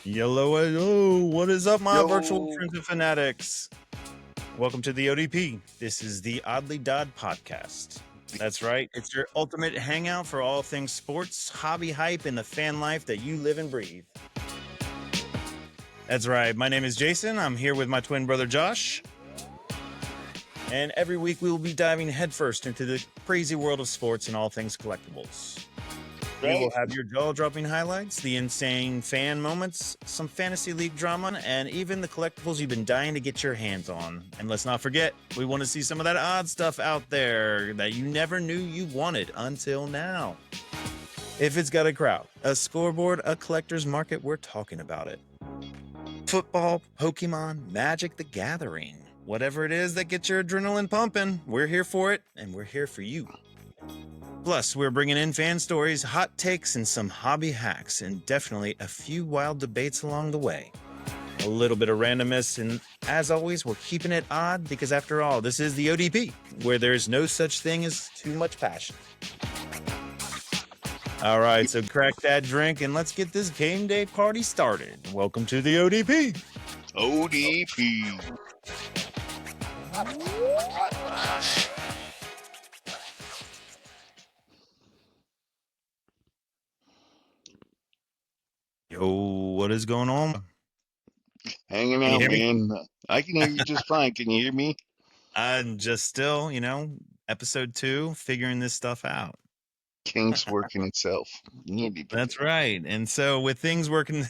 Yellow, hello. What is up, my virtual Yo. friends and fanatics? Welcome to the ODP. This is the Oddly Dodd podcast. That's right. It's your ultimate hangout for all things sports, hobby hype, and the fan life that you live and breathe. That's right. My name is Jason. I'm here with my twin brother, Josh. And every week we will be diving headfirst into the crazy world of sports and all things collectibles. We will have your jaw-dropping highlights, the insane fan moments, some fantasy league drama, and even the collectibles you've been dying to get your hands on. And let's not forget, we want to see some of that odd stuff out there that you never knew you wanted until now. If it's got a crowd, a scoreboard, a collector's market, we're talking about it. Football, Pokemon, Magic the Gathering. Whatever it is that gets your adrenaline pumping, we're here for it, and we're here for you. Plus, we're bringing in fan stories, hot takes, and some hobby hacks, and definitely a few wild debates along the way. A little bit of randomness, and as always, we're keeping it odd because after all, this is the ODP, where there's no such thing as too much passion. All right, so crack that drink and let's get this game day party started. Welcome to the ODP. ODP. Yo, what is going on? Hanging Can you out, hear me? man. I can hear you just fine. Can you hear me? I'm just still, episode 2, figuring this stuff out. Kink's working itself. That's right. And so with things working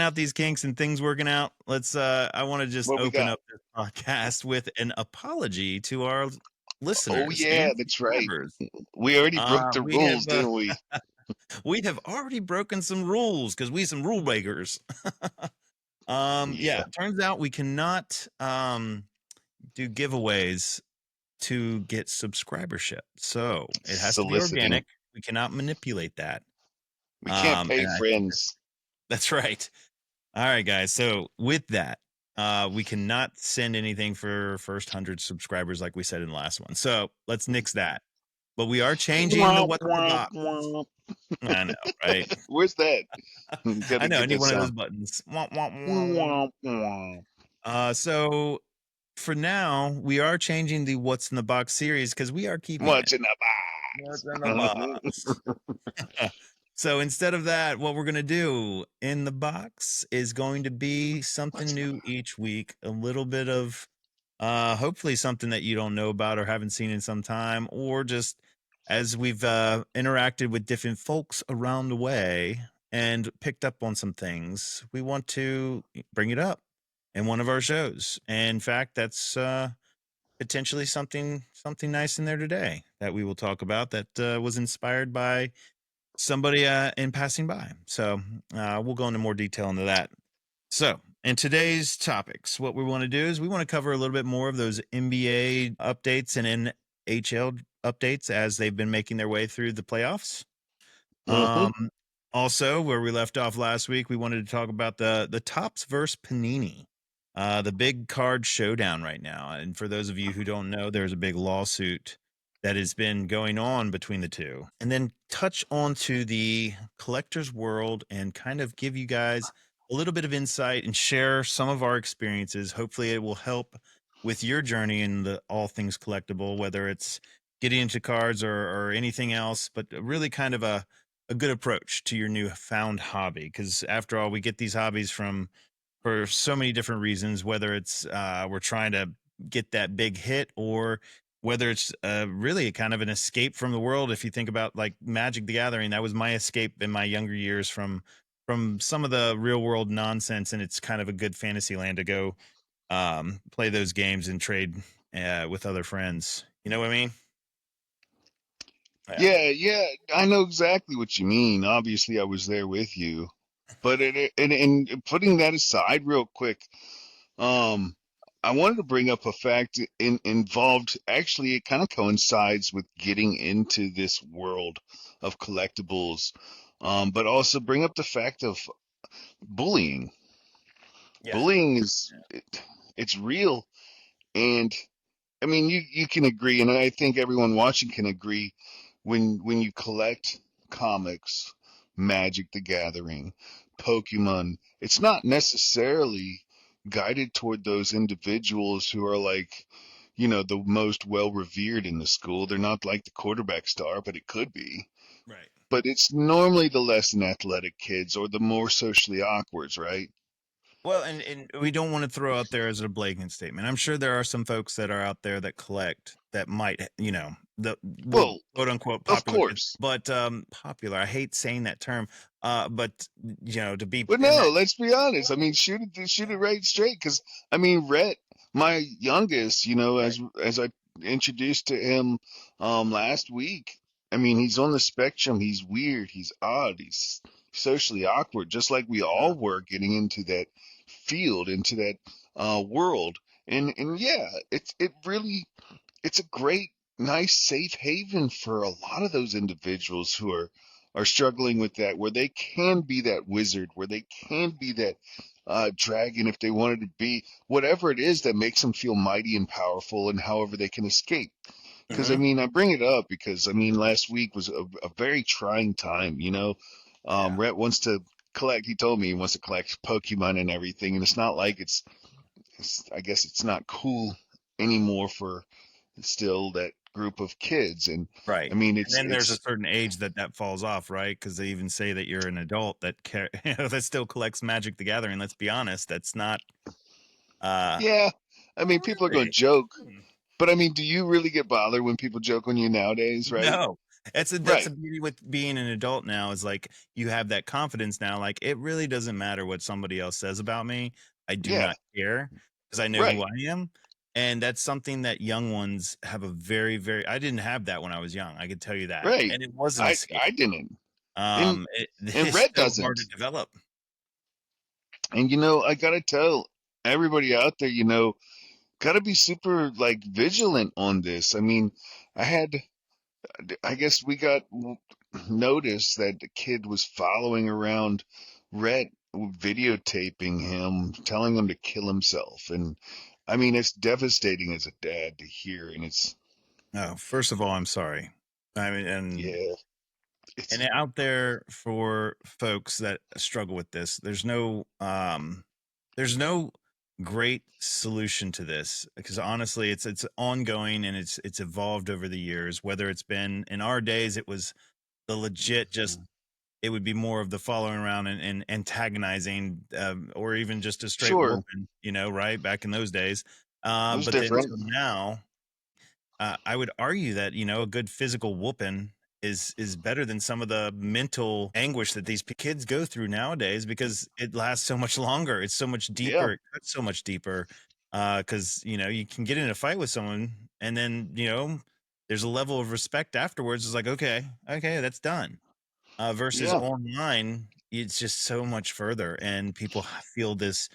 out these kinks and things working out, I want to just What we open got? up this podcast with an apology to our Oh, listeners yeah, and that's right. subscribers. We already broke the We have rules, didn't we? we have already broken some rules because we some rule breakers. Yeah. Turns out we cannot do giveaways to get subscribership. So it has to be Soliciting. organic. We cannot manipulate that. We can't pay friends. That's right. All right, guys. So with that, we cannot send anything for first 100 subscribers like we said in the last one. So let's nix that. But we are changing the what's in the box. I know, right? Where's that? I know. I need one of those buttons. So for now, we are changing the what's in the box series because we are keeping What's it. in the What's box? in the box? So instead of that, what we're going to do in the box is going to be something new each week, a little bit of hopefully something that you don't know about or haven't seen in some time, or just as we've interacted with different folks around the way and picked up on some things, we want to bring it up in one of our shows. And in fact, that's potentially something nice in there today that we will talk about that was inspired by somebody in passing by. So we'll go into more detail into that. So in today's topics, what we want to do is we want to cover a little bit more of those NBA updates and NHL updates as they've been making their way through the playoffs. Also, where we left off last week, we wanted to talk about the Topps versus Panini, the big card showdown right now. And for those of you who don't know, there's a big lawsuit that has been going on between the two, and then touch onto the collector's world and kind of give you guys a little bit of insight and share some of our experiences. Hopefully it will help with your journey in the all things collectible, whether it's getting into cards or anything else, but really kind of a good approach to your newfound hobby. Because after all, we get these hobbies for so many different reasons, whether it's we're trying to get that big hit or whether it's really kind of an escape from the world. If you think about like Magic the Gathering, that was my escape in my younger years from some of the real world nonsense. And it's kind of a good fantasy land to go play those games and trade with other friends. You know what I mean? Yeah, I know exactly what you mean. Obviously, I was there with you. But and putting that aside real quick, um, I wanted to bring up a fact involved. Actually, it kind of coincides with getting into this world of collectibles, but also bring up the fact of bullying. Yeah. Bullying it's real, and I mean you can agree, and I think everyone watching can agree when you collect comics, Magic the Gathering, Pokemon, it's not necessarily guided toward those individuals who are like, the most well revered in the school. They're not like the quarterback star, but it could be. Right. But it's normally the less than athletic kids or the more socially awkwards, right? Well, and we don't want to throw out there as a blatant statement. I'm sure there are some folks that are out there that collect that might, the will Well, quote unquote of popular kids, course. but popular. I hate saying that term. But to be But in no, that. let's be honest. I mean, shoot it right straight. Because I mean, Rhett, my youngest, Right. as I introduced to him last week. I mean, he's on the spectrum. He's weird. He's odd. He's socially awkward, just like we all Uh, were getting into that field, into that world. And yeah, it really it's a great, nice, safe haven for a lot of those individuals who are struggling with that, where they can be that wizard, where they can be that dragon if they wanted to be, whatever it is that makes them feel mighty and powerful, and however they can escape. Because I mhm. mean, I bring it up because I mean, last week was a very trying time. Yeah. Rhett wants to collect. He told me he wants to collect Pokemon and everything, and it's not like I guess it's not cool anymore for still that group of kids. And I Right. mean And then there's a it's certain age that falls off, right? Because they even say that you're an adult that that still collects Magic the Gathering. Let's be honest, that's not. Uh, yeah, I Not mean people are going to really. joke, Hmm. but I mean, do you really get bothered when people joke on you nowadays, right? No. That's a Right. beauty with being an adult now is like you have that confidence now. Like it really doesn't matter what somebody else says about me. I do Yeah. not care because I know who Right. I am. And that's something that young ones have a very, very I didn't have that when I was young. I could tell you that. Right. And it was an I escape. didn't. And and It's Rhett so hard to doesn't. develop. And I gotta tell everybody out there, gotta be super like vigilant on this. I mean, I had I guess we got notice that the kid was following around Rhett, videotaping him, telling him to kill himself. And I mean, it's devastating as a dad to hear. And Oh, first of all, I'm sorry. I mean, yeah, and it's out there for folks that struggle with this, there's no great solution to this because honestly it's ongoing and it's evolved over the years. Whether it's been in our days, it was the legit just it would be more of the following around and antagonizing, or even just a straight sure whooping, right back in those days. it was But then different. so now I would argue that a good physical whooping is better than some of the mental anguish that these kids go through nowadays because it lasts so much longer. It's so much Yeah, deeper. It cuts so much deeper. Because you can get in a fight with someone, and then there's a level of respect afterwards. It's like okay, that's done. Versus yeah, online, it's just so much further, and people feel this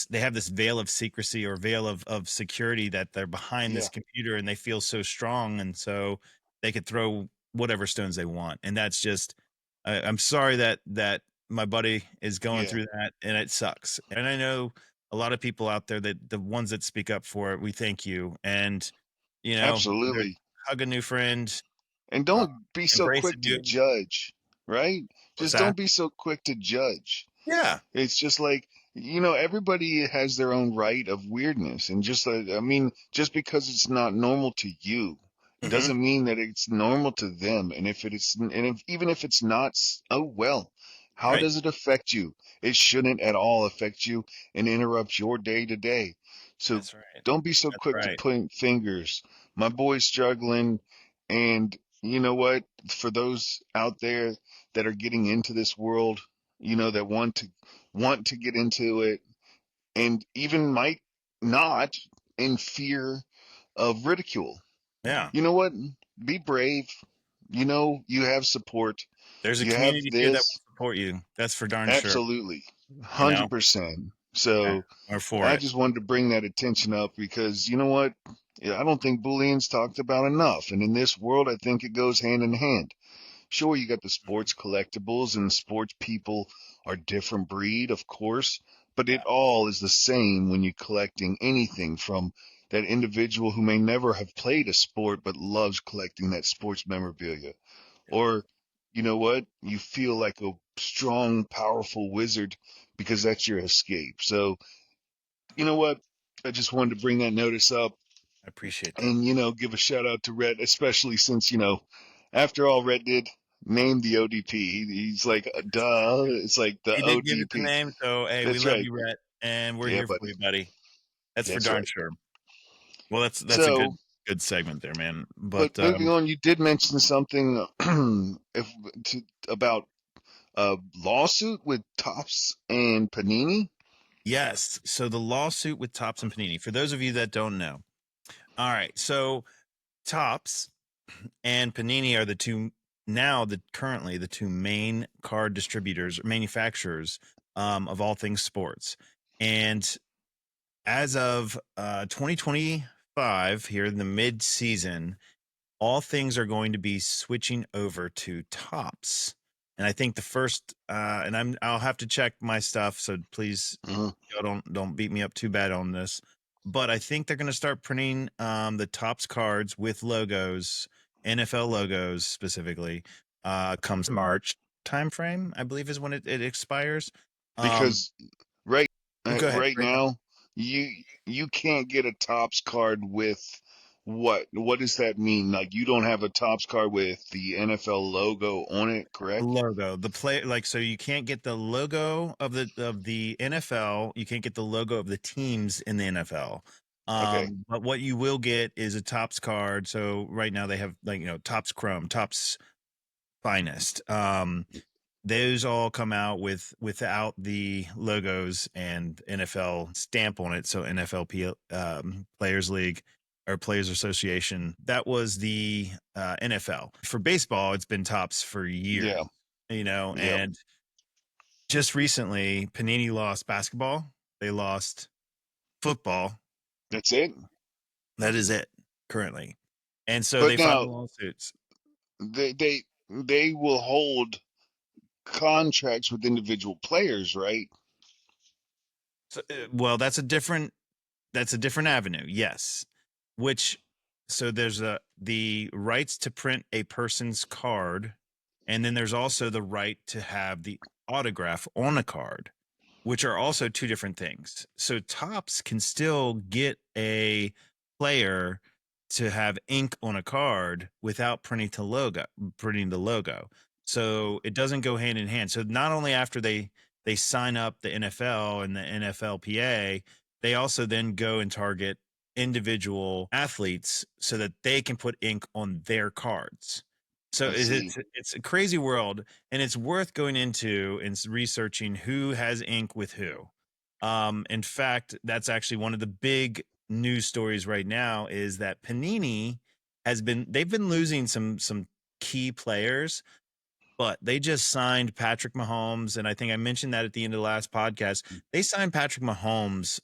they have this veil of secrecy or veil of security that they're behind yeah, this computer and they feel so strong and so they could throw whatever stones they want and that's just I'm sorry that my buddy is going yeah. through that and it sucks and I know a lot of people out there that the ones that speak up for it we thank you and whether it's Absolutely. hug a new friend And uh, don't be so embrace a quick to new judge, right? what's Just that don't be so quick to judge. yeah It's just like, everybody has their own right of weirdness. And just, I mean, just because it's not normal to you hmm doesn't mean that it's normal to them. And even if it's not, oh well, how right does it affect you? It shouldn't at all affect you and interrupt your day to day. So that's right don't be so that's quick to right point fingers. My boy's struggling. And you know what? For those out there that are getting into this world, that want to get into it and even might not in fear of ridicule. yeah You know what? Be brave. You have support. there's a You have community here that this. will support you. That's for darn sure. Absolutely. You know, 100%. yeah, So we're for I it. just wanted to bring that attention up because you know what? Yeah, I don't think bullying's talked about enough. And in this world, I think it goes hand in hand. Sure, you got the Mhm. sports collectibles and sports people are different breed, of course, but it Yeah, all is the same when you're collecting anything from that individual who may never have played a sport but loves collecting that sports memorabilia, yeah, or you know what? You feel like a strong, powerful wizard because that's your escape. So, you know what? I just wanted to bring that notice up I appreciate that. and, give a shout out to Rhett, especially since, after all, Rhett did name the ODP. He's like, duh. It's like the He did give it the ODP. name, so hey, we That's love right. you, Rhett, and we're Yeah, here for buddy. you, buddy. That's for That's darn right. sure. Well, that's a So, good segment there, man. but But moving on, you did mention something if, about a lawsuit with Tops and Panini. yes, so the lawsuit with Topps and Panini. For those of you that don't know, all right, so Topps and Panini are the two now the currently the two main card distributors, manufacturers of all things sports, and as of 2025, here in the mid season, all things are going to be switching over to Tops. And I think the first, and I'll have to check my stuff, so please, Mhm. don't beat me up too bad on this. But I think they're going to start printing the Tops cards with logos, NFL logos specifically, comes March timeframe, I believe is when it expires. Um, Because right go ahead, right bring up. now you can't get a Tops card with what does that mean? Like you don't have a Tops card with the NFL logo on it, correct? Logo, the play, like, so you can't get the logo of the NFL, you can't get the logo of the teams in the NFL. Okay. But what you will get is a Tops card. So right now they have, like, Tops Chrome, Tops Finest. Those all come out without the logos and NFL stamp on it. So NFLP, Players League or Players Association. That was the NFL. For baseball, it's been Tops for years, Yeah. Yep. and just recently, Panini lost basketball. They lost football. That's it. That is it currently. And so But they filed now lawsuits. they will hold contracts with individual players, right? So, well, that's a different avenue. Yes. Which, so there's the rights to print a person's card, and then there's also the right to have the autograph on a card, which are also two different things. So Tops can still get a player to have ink on a card without printing the logo. So it doesn't go hand in hand. So not only after they sign up the NFL and the NFLPA, they also then go and target individual athletes so that they can put ink on their cards. So I see. it's a crazy world, and it's worth going into and researching who has ink with who. In fact, that's actually one of the big news stories right now is that Panini they've been losing some key players, but they just signed Patrick Mahomes, and I think I mentioned that at the end of the last podcast. They signed Patrick Mahomes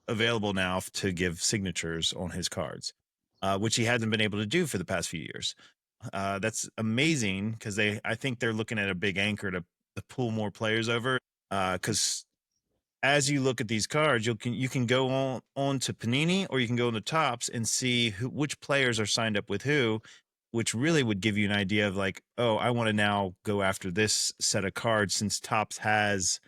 available now to give signatures on his cards, which he hasn't been able to do for the past few years. That's amazing because I think they're looking at a big anchor to pull more players over. Because as you look at these cards, you can go on to Panini or you can go on the Tops and see which players are signed up with who, which really would give you an idea of like, oh, I want to now go after this set of cards since Tops has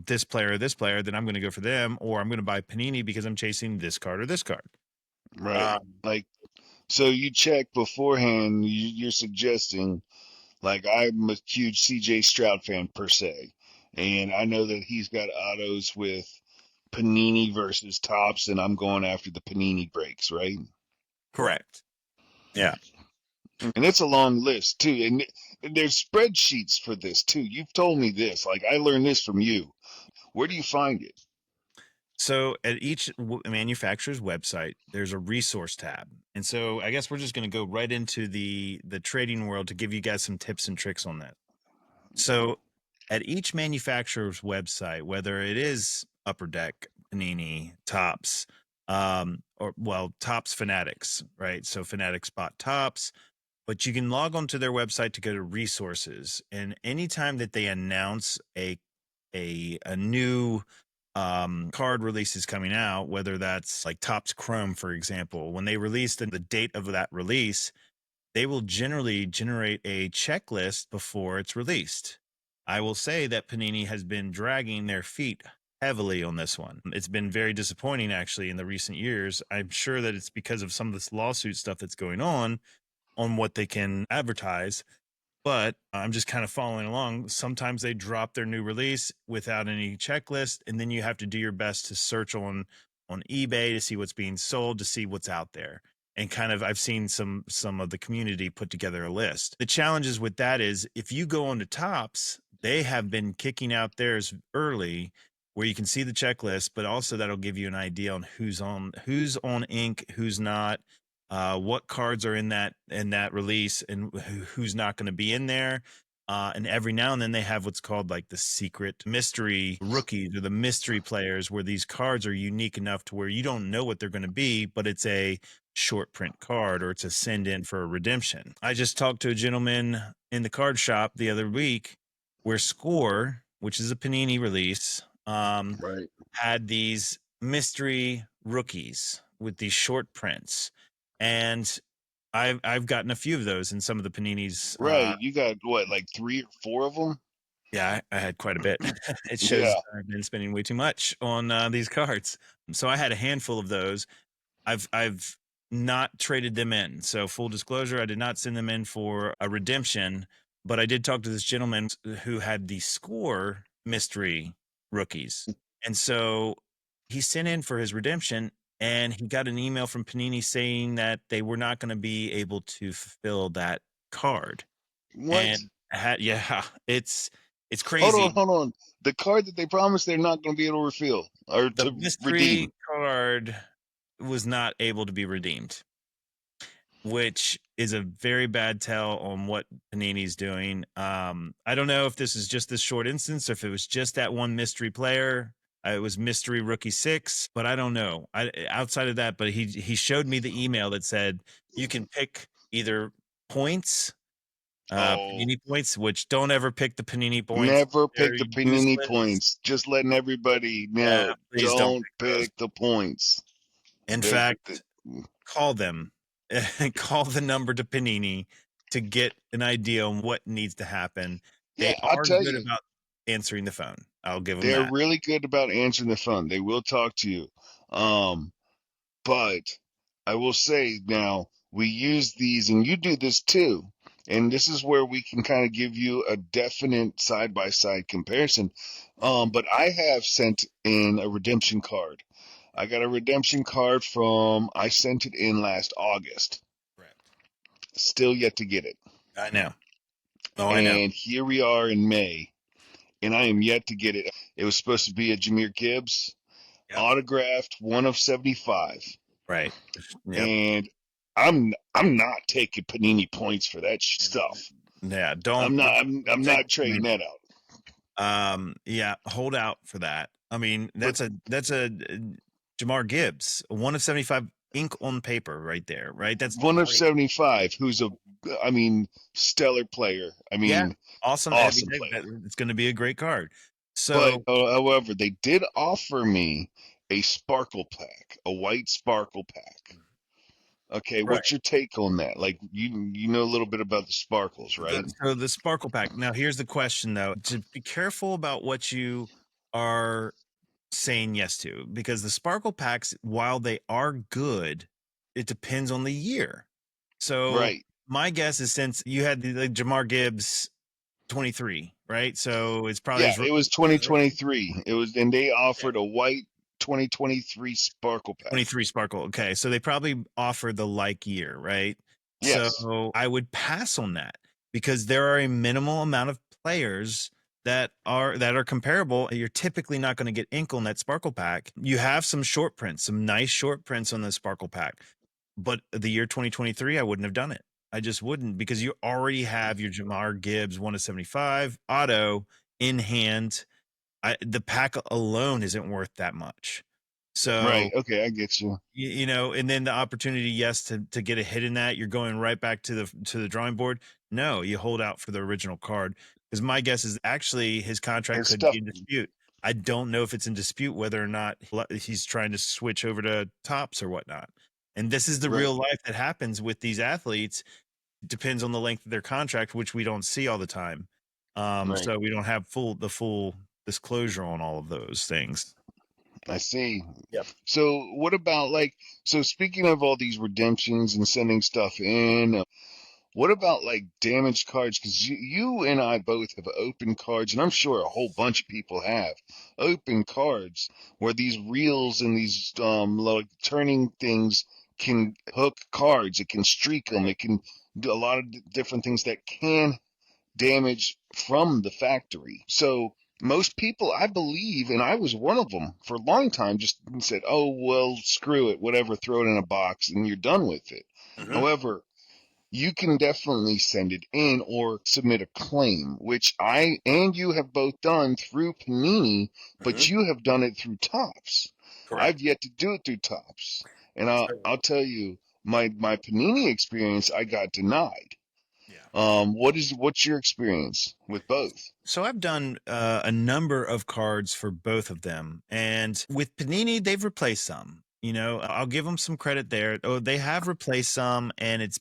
this player, then I'm going to go for them, or I'm going to buy Panini because I'm chasing this card or this card. Right. Um, Like so you check beforehand, you're suggesting like I'm a huge CJ Stroud fan per se. And I know that he's got autos with Panini versus Tops, and I'm going after the Panini breaks, right? Correct. Yeah. And it's a long list too. And there's spreadsheets for this too. You've told me this. Like I learned this from you. Where do you find it? So at each manufacturer's website, there's a resource tab, and so I guess we're just going to go right into the trading world to give you guys some tips and tricks on that. So at each manufacturer's website, whether it is Upper Deck, Panini, Tops, or well, Tops Fanatics, right? So Fanatics bought Tops, but you can log onto their website to go to resources, and anytime that they announce a new card release is coming out, whether that's like Topps Chrome, for example, when they released the date of that release, they will generally generate a checklist before it's released. I will say that Panini has been dragging their feet heavily on this one. It's been very disappointing actually in the recent years. I'm sure that it's because of some of this lawsuit stuff that's going on what they can advertise, but I'm just kind of following along. Sometimes they drop their new release without any checklist, and then you have to do your best to search on eBay to see what's being sold, to see what's out there. And kind of I've seen some of the community put together a list. The challenges with that is if you go on to Tops, they have been kicking out theirs early where you can see the checklist, but also that'll give you an idea on who's on ink, who's not, what cards are in that release, and who's not going to be in there. And every now and then they have what's called like the secret mystery rookies or the mystery players, where these cards are unique enough to where you don't know what they're going to be, but it's a short print card or it's a send in for a redemption. I just talked to a gentleman in the card shop the other week where Score, which is a Panini release, Right. had these mystery rookies with these short prints, and I've gotten a few of those in some of the Paninis. Right. You got what, like 3 or 4 of them? Yeah, I had quite a bit. It shows Yeah. I've been spending way too much on these cards. So I had a handful of those. I've not traded them in. So full disclosure, I did not send them in for a redemption, but I did talk to this gentleman who had the Score mystery rookies. And so he sent in for his redemption, and he got an email from Panini saying that they were not going to be able to fulfill that card. What? And yeah, it's Hold on, crazy. hold on. The card that they promised they're not going to be able to refill or The to mystery redeem. card was not able to be redeemed, which is a very bad tell on what Panini's doing. I don't know if this is just this short instance or if it was just that one mystery player. It was mystery rookie 6, but I don't know. Outside of that, but he showed me the email that said you can pick either points, Oh, Panini points, which don't ever pick the Panini points. never pick They're the Panini useless. points. Just letting everybody Yeah, know. please don't Don't pick those. pick the points. In They fact, call them and call the number to Panini to get an idea on what needs to happen. They yeah, I are tell good you, about answering the phone. I'll give them they're that. really good about answering the phone. They will talk to you. Um, But I will say now, we use these, and you do this too. And this is where we can kind of give you a definite side by side comparison. But I have sent in a redemption card. I got a redemption card I sent it in last August. Correct. Still yet to get it. I know. Oh, I know. And here we are in May, and I am yet to get it. It was supposed to be a Jameer Gibbs Yep. autographed 1 of 75. Right. Yep. And I'm not taking Panini points for that And stuff. yeah, I'm not I'm don't I'm take not trading that out. yeah, hold out for that. I mean, But that's a Jamar Gibbs, 1 of 75 ink on paper right there, right? That's one of great. 75, who's I mean, stellar player. I Yeah, mean, awesome. I mean, awesome player. it's going to be a great card. But So, however, they did offer me a sparkle pack, a white sparkle pack. Okay, right. what's your take on that? Like you know a little bit about the sparkles, right? So the Sparkle Pack. Now, here's the question though: to be careful about what you are saying yes to, because the Sparkle Packs, while they are good, it depends on the year. So Right. my guess is since you had the Jamar Gibbs 23, right? So it's probably Yeah, his it was rookie 2023. It was, and they offered a white 2023 sparkle pack. 23 Sparkle. Okay. So they probably offer the like year, right? Yes. So I would pass on that because there are a minimal amount of players that are comparable. You're typically not going to get ink on that Sparkle pack. You have some short prints, some nice short prints on the Sparkle pack. But the year 2023, I wouldn't have done it. I just wouldn't because you already have your Jamar Gibbs 1 of 75 auto in hand. The pack alone isn't worth that much. Right. So Okay, I get you. and then the opportunity, yes, to get a hit in that, you're going right back to the drawing board. No, you hold out for the original card because my guess is actually his contract His could be stuff. in dispute. I don't know if it's in dispute whether or not he's trying to switch over to tops or whatnot. And this is the Right. real life that happens with these athletes. depends on the length of their contract, which we don't see all the time. Right. So we don't have the full disclosure on all of those things. I see. Yep. So what about like, so speaking of all these redemptions and sending stuff in, what about like damaged cards? Because you and I both have open cards, and I'm sure a whole bunch of people have open cards where these reels and these like turning things can hook cards. It can streak them. Right. It can do a lot of different things that can damage from the factory. So most people, I believe, and I was one of them for a long time, just said, "Oh well, screw it, whatever, throw it in a box, and you're done with it." Hmm. However, you can definitely send it in or submit a claim, which I and you have both done through Panini, but Hmm. you have done it through Tops. I've Correct. yet to do it through Tops. And So, I'll tell you, my Panini experience, I got denied. yeah. What's your experience with both? So I've done a number of cards for both of them, and with Panini, they've replaced some. You know, I'll give them some credit there. Oh, they have replaced some, and it's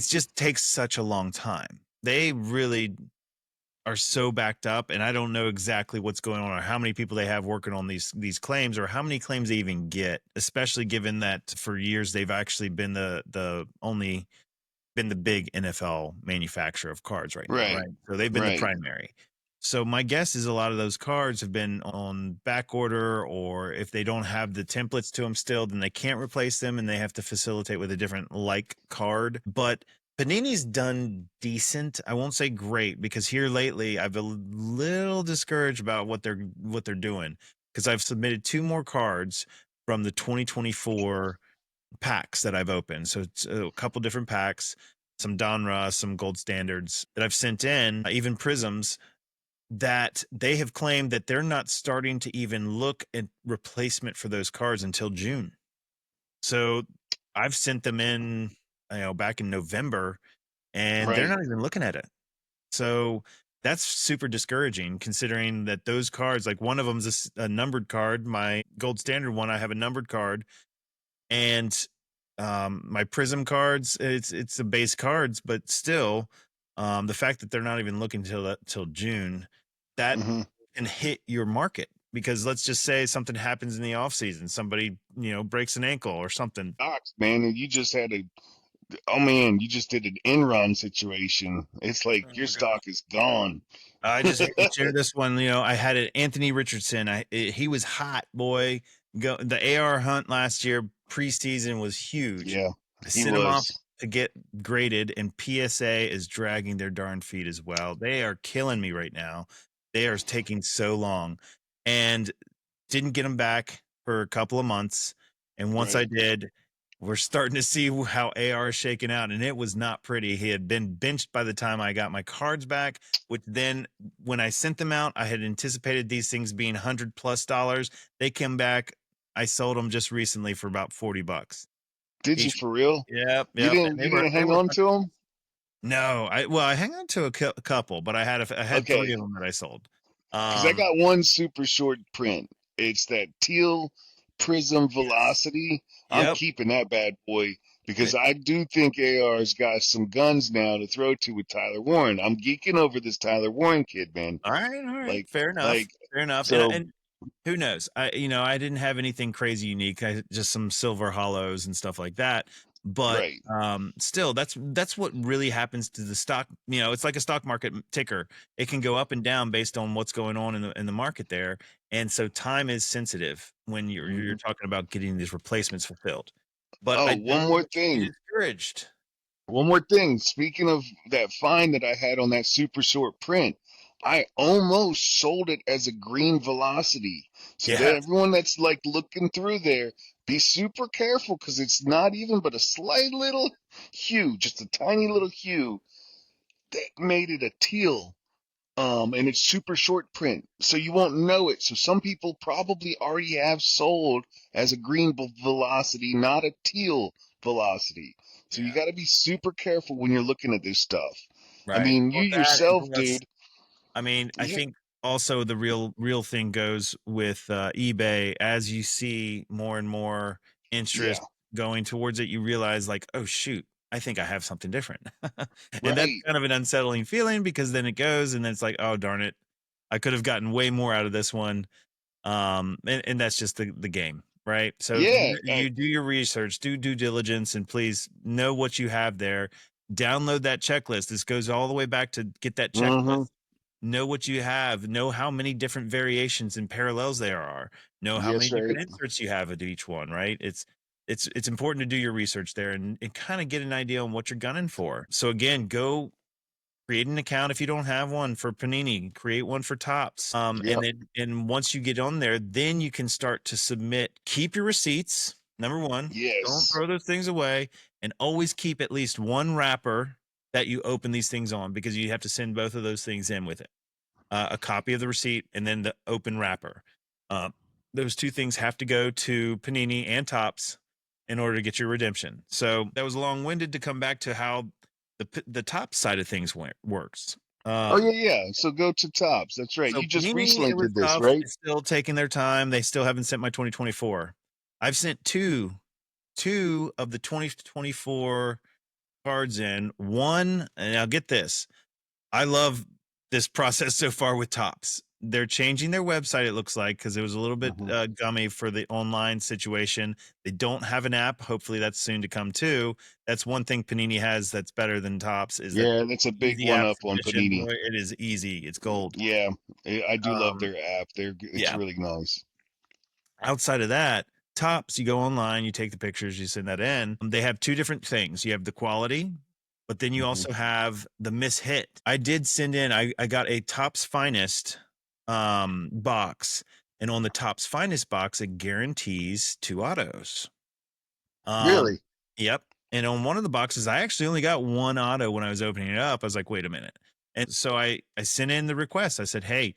just takes such a long time. They really are so backed up, and I don't know exactly what's going on or how many people they have working on these claims or how many claims they even get, especially given that for years they've actually been the only been the big NFL manufacturer of cards right now, Right, right? So they've been the right. primary. So my guess is a lot of those cards have been on back order, or if they don't have the templates to them still, then they can't replace them and they have to facilitate with a different like card. But Panini's done decent. I won't say great because here lately I've a little discouraged about what they're doing because I've submitted two more cards from the 2024 packs that I've opened. So it's a couple different packs, some Donruss, some gold standards that I've sent in, even prisms that they have claimed that they're not starting to even look at replacement for those cards until June. So I've sent them in, back in November and they're Right. not even looking at it. So that's super discouraging considering that those cards, like one of them's a numbered card. My gold standard one, I have a numbered card and my prism cards it's the base cards but still the fact that they're not even looking till June that Mm-hmm. can hit your market because let's just say something happens in the off season, somebody breaks an ankle or something. Stocks, man, and you just had a oh man, you just did an in-run situation. It's like Oh your my gosh. stock is gone. I just hate to share this one. I had it, Anthony Richardson. He was hot, boy. The AR hunt last year preseason was huge. Yeah, I he sent him off was. to get graded, and PSA is dragging their darn feet as well. They are killing me right now. They are taking so long, and didn't get him back for a couple of months. And once I Right. did, we're starting to see how AR is shaking out, and it was not pretty. He had been benched by the time I got my cards back, which then when I sent them out, I had anticipated these things being $100+ They came back. I sold them just recently for about $40 Did you each. for real? Yep, You yep. didn't And you didn't hang on to him? no, I hang on to a couple, but I had three Okay, of them that I sold. because I Um, got one super short print. It's that teal prism yes. velocity. I'm Yep. keeping that bad boy because I do think AR's got some guns now to throw to with Tyler Warren. I'm geeking over this Tyler Warren kid, man. All right, Like fair enough, like fair enough. And so who knows? I didn't have anything crazy unique. Just some silver hollows and stuff like that. But right. still, that's what really happens to the stock. It's like a stock market ticker. It can go up and down based on what's going on in the market there. And so time is sensitive when you're Mhm. talking about getting these replacements fulfilled. But Oh, I one don't more want you to be thing. discouraged. One more thing. Speaking of that find that I had on that super short print, I almost sold it as a green velocity. So that Yeah. everyone that's like looking through there, be super careful because it's not even but a slight little hue, just a tiny little hue that made it a teal. And it's super short print, so you won't know it. So some people probably already have sold as a green velocity, not a teal velocity. So you Yeah. got to be super careful when you're looking at this stuff. I Right. mean, you Well, that and yourself, plus dude. I mean, I Yeah, think also the real thing goes with eBay. As you see more and more yeah, interest going towards it, you realize like, oh shoot. I think I have something different. And that's Right. kind of an unsettling feeling because then it goes and then it's like, oh darn it, I could have gotten way more out of this one. And that's just the game, right? So Yeah. you do your research, do due diligence, and please know what you have there. Download that checklist. This goes all the way back to get that Mm-hmm. checklist. Know what you have, know how many different variations and parallels there are, know how many Yes, right. different inserts you have into each one, right? It's important to do your research there and kind of get an idea on what you're gunning for. So again, go create an account if you don't have one for Panini, create one for Tops. And Yep. then and once you get on there, then you can start to submit. Keep your receipts. Number one, don't Yes. throw those things away, and always keep at least one wrapper that you open these things on because you have to send both of those things in with it. A copy of the receipt and then the open wrapper. Uh, those two things have to go to Panini and Tops in order to get your redemption. So that was long winded to come back to how the top side of things works. Oh Um, yeah, yeah. So go to Tops. That's right. so You just Panini, recently it was did this, tough. right? It's still taking their time. They still haven't sent my 2024. I've sent two of the 2024 cards in. One, and I'll get this. I love this process so far with Tops. They're changing their website, it looks like, because it was a little bit Hmm. gummy for the online situation. They don't have an app. Hopefully, that's soon to come too. That's one thing Panini has that's better than Tops is that Yeah, that's a big easy one app up on submission. Panini. Boy, it is easy. It's gold. Yeah, I do love Um, their app. It's yeah. really nice. Outside of that, Tops, you go online, you take the pictures, you send that in. They have two different things. You have the quality, but then you Hmm. also have the mishit. I did send in, I got a Tops Finest box, and on the Tops Finest box, it guarantees two autos. Um, Really? yep. And on one of the boxes, I actually only got one auto when I was opening it up. I was like, wait a minute. And so I sent in the request. I said, hey,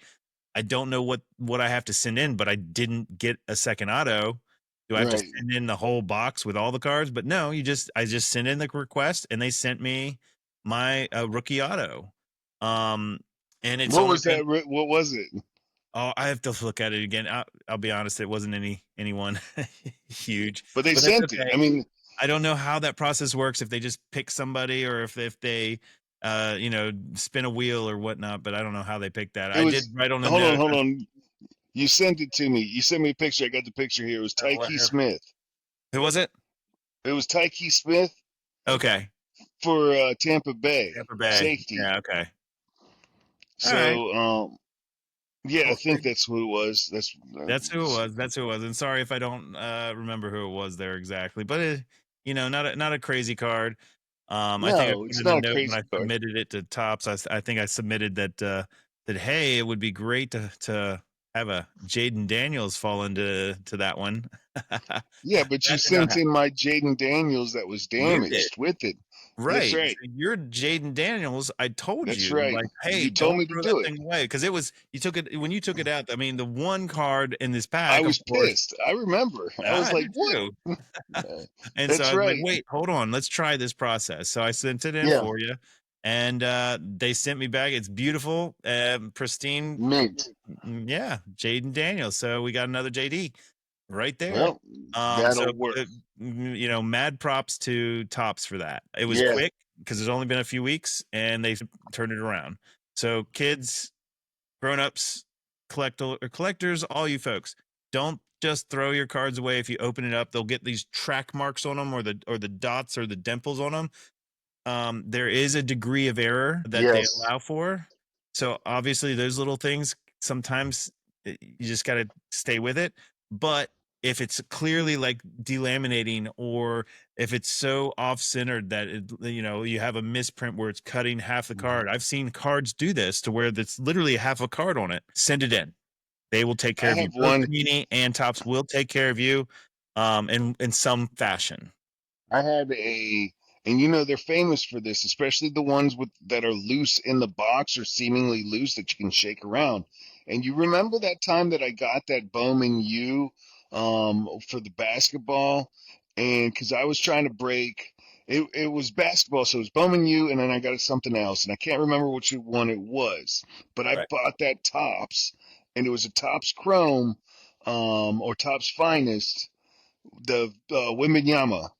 I don't know what I have to send in, but I didn't get a second auto. Do I have to Right. send in the whole box with all the cards? But no, I just sent in the request and they sent me my rookie auto. Um, and it's What only was been that? What was it? oh, I have to look at it again. I'll be honest, it wasn't anyone huge, But they but that's sent it. I okay. mean, I don't know how that process works if they just pick somebody or if they spin a wheel or whatnot, but I don't know how they pick that. it I did was. write on the Hold on, note. hold on. You sent it to me. You sent me a picture. I got the picture here. It was Tyke Smith. Who was it? It was Tyke Smith Okay. for Tampa Bay Tampa Bay. safety. Yeah, okay. All right. So, yeah, I Well, think that's who it was. that's who it was. That's who it was. And sorry if I don't remember who it was there exactly, but not a crazy card. I think I no, put it's in a not a note when crazy I card. submitted it to Tops. I think I submitted that hey, it would be great to have a Jaden Daniels fall into that one. That Yeah, but you did not sent happen. in my Jaden Daniels that was You did. damaged with it. That's Right. right. So you're Jaden Daniels. I told That's you, right. like, hey, You told don't me to throw that do it. thing away because it was you took it when you took it out. I mean, the one card in this I pack, of was course. pissed. I remember. I was I like, did what? too. And so That's I was like, right. wait, hold on, let's try this process. So I sent it in Yeah. for you, and they sent me back. It's beautiful, pristine. Mint. Yeah, Jaden Daniels. So we got another JD right there. Well, that'll So work. mad props to Tops for that. It was Yeah. quick because it's only been a few weeks, and they turned it around. So kids, grown-ups, collectors, all you folks, don't just throw your cards away. If you open it up, they'll get these track marks on them or the dots or the dimples on them. There is a degree of error that they Yes. allow for. So obviously those little things sometimes you just got to stay with it. But if it's clearly like delaminating or if it's so off-centered that you have a misprint where it's cutting half the Mhm. card. I've seen cards do this to where that's literally half a card on it. Send it in. They will take care I of you. have Both one. Panini and Tops will take care of you in some fashion. I had a, and they're famous for this, especially the ones with that are loose in the box or seemingly loose that you can shake around. And you remember that time that I got that Bowman U, for the basketball, and because I was trying to break, it was basketball, so it was Bowman U, and then I got something else, and I can't remember which one it was, but I Right. bought that Tops, and it was a Tops Chrome, or Tops Finest, the Wimbenyama.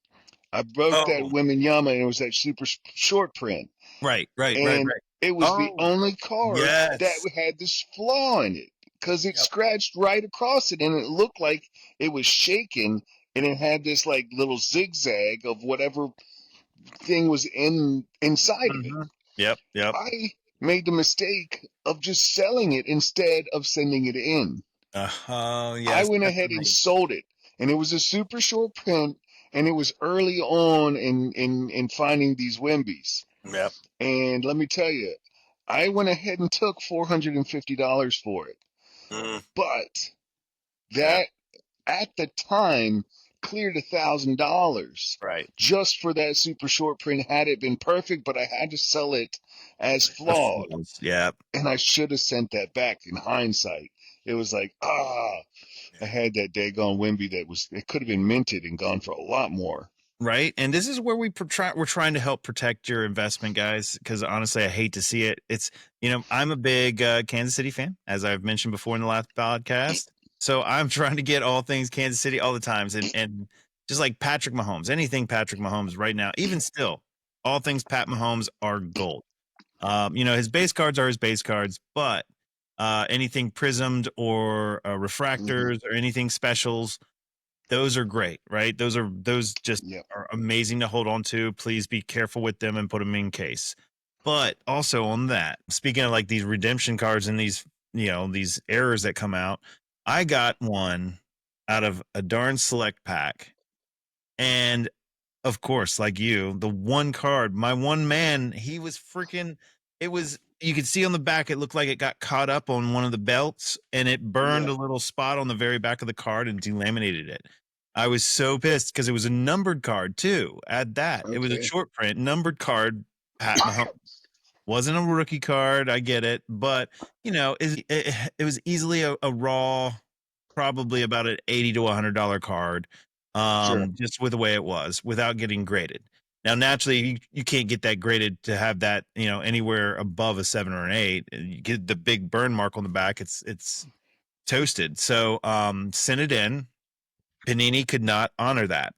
I broke that Oh, Weminyama, and it was that super short print, right. and it was the Oh, only card that yes. had this flaw in it because it Yep. scratched right across it, and it looked like it was shaking, and it had this like little zigzag of whatever thing was inside of it. Mhm. Yep. I made the mistake of just selling it instead of sending it in. Oh, I yes, went ahead and definitely. sold it, and it was a super short print, and it was early on in finding these Wimbies. Yep. And let me tell you, I went ahead and took $450 for it. Mm, But yeah, that at the time cleared $1,000 right. just for that super short print had it been perfect, but I had to sell it as The flawed. flaws. Yep. And I should have sent that back in hindsight. It was like, I had that daggone Wimby that was, it could have been minted and gone for a lot more. Right. And this is where we're trying to help protect your investment, guys, because honestly, I hate to see it. It's, I'm a big Kansas City fan, as I've mentioned before in the last podcast. So I'm trying to get all things Kansas City all the times. And just like Patrick Mahomes, anything Patrick Mahomes right now, even still, all things Pat Mahomes are gold. His base cards are his base cards, but anything prismed or Hmm. refractors or anything specials, those are great, right? Those just Yep. are amazing to hold on to. Please be careful with them and put them in case. But also on that, speaking of like these redemption cards and these errors that come out, I got one out of a darn select pack. And of course, like you, the one card, my one man, he was freaking, it was, you could see on the back, it looked like it got caught up on one of the belts and it burned Yeah. a little spot on the very back of the card and delaminated it. I was so pissed because it was a numbered card too. Add that. It was a Okay. short print, numbered card, Pat Mahomes. Wasn't a rookie card. I get it. But, it was easily a raw, probably about an 80 to $100 card, Sure. just with the way it was without getting graded. Now, naturally, you can't get that graded to have that, anywhere above a 7 or an 8. You get the big burn mark on the back. It's toasted. So, sent it in. Panini could not honor that.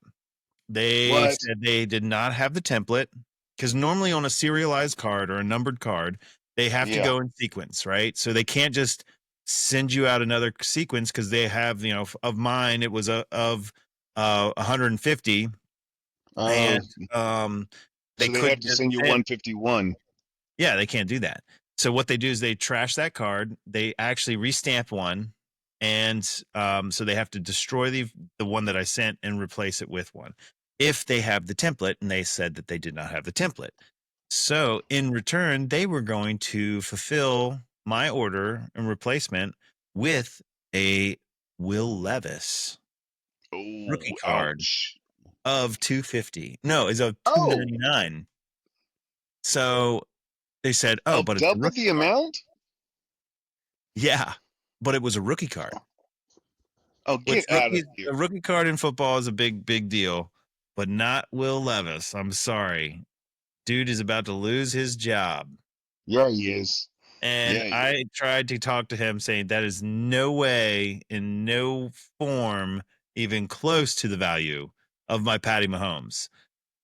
They What? said they did not have the template because normally on a serialized card or a numbered card, they have to Yeah. go in sequence, right? So they can't just send you out another sequence because they have, of mine, it was of 150, Uh, and they so they have couldn't to just send you send. 151. Yeah, they can't do that. So what they do is they trash that card. They actually restamp one, and so they have to destroy the one that I sent and replace it with one if they have the template. And they said that they did not have the template. So in return, they were going to fulfill my order and replacement with a Will Levis rookie Oh, card ouch. of 250. No, it's of Oh, 299. So they said, "Oh, of but it's a double rookie the card." amount? Yeah, but it was a rookie card, Oh, which get out of here. a rookie card in football is a big deal, but not Will Levis. I'm sorry. Dude is about to lose his job. Yeah, he is. And Yeah, he is. I tried to talk to him saying that is no way, in no form, even close to the value of my Patty Mahomes.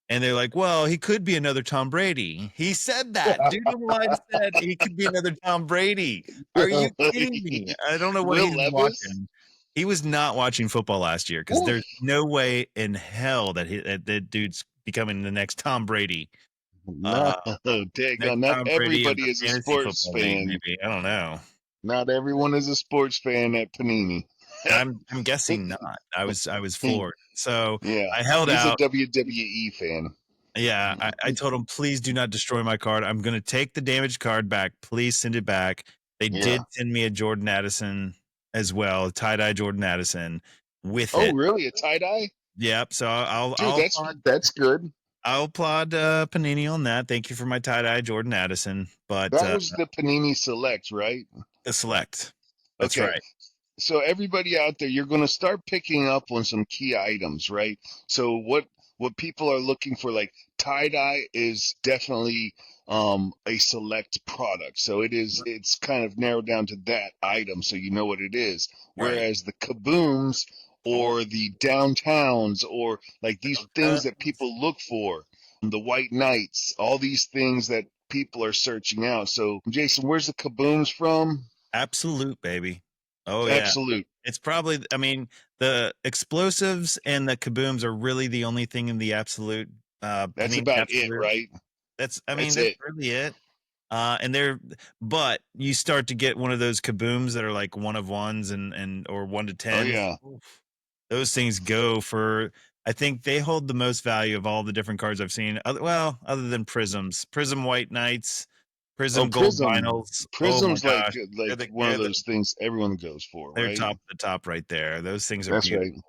And they're like, well, he could be another Tom Brady. He said that. Dude on the line said he could be another Tom Brady. Are you kidding me? I don't know what Will he's Levis? watching. He was not watching football last year because Oof. there's no way in hell that dude's becoming the next Tom Brady. No, Uh, next daggone, not Tom Brady of everybody the is a fantasy sports football league, fan. maybe. I don't know. Not everyone is a sports fan at Panini. I'm guessing not. I was floored. So Yeah, I held he's a out. WWE fan. Yeah, I told him, please do not destroy my card. I'm going to take the damaged card back. Please send it back. They Yeah. did send me a Jordan Addison as well, a tie dye Jordan Addison with Oh, it. really? A tie dye? Yep. So I'll Dude, I'll that's applaud, that's good. I'll applaud Panini on that. Thank you for my tie dye Jordan Addison. But That was the Panini Select, right? the select. That's Okay. right. So everybody out there, you're going to start picking up on some key items, right? So what people are looking for, like tie dye, is definitely a select product. So it's kind of narrowed down to that item, so you know what it is. Right. Whereas the kabooms Oh, or the downtowns, or like these uh, things that people look for, the white knights, all these things that people are searching out. So, Jason, where's the kabooms from? absolute, baby. Oh, yeah. Absolute. It's probably, I mean, the explosives and the kabooms are really the only thing in the absolute, That's Panini about it, absolute. right? That's, I mean, That's that's it. really it. And they're, but you start to get one of those kabooms that are like one of ones or one to Oh tens. yeah. Oof. Those things go for, I think they hold the most value of all the different cards I've seen. Well, other than prisms, prism white knights, Oh, prism gold Prism. vinyls. Oh my Prism's gosh. like one of those things everyone goes for, They're right? top the top right there. Those things are That's beautiful. right.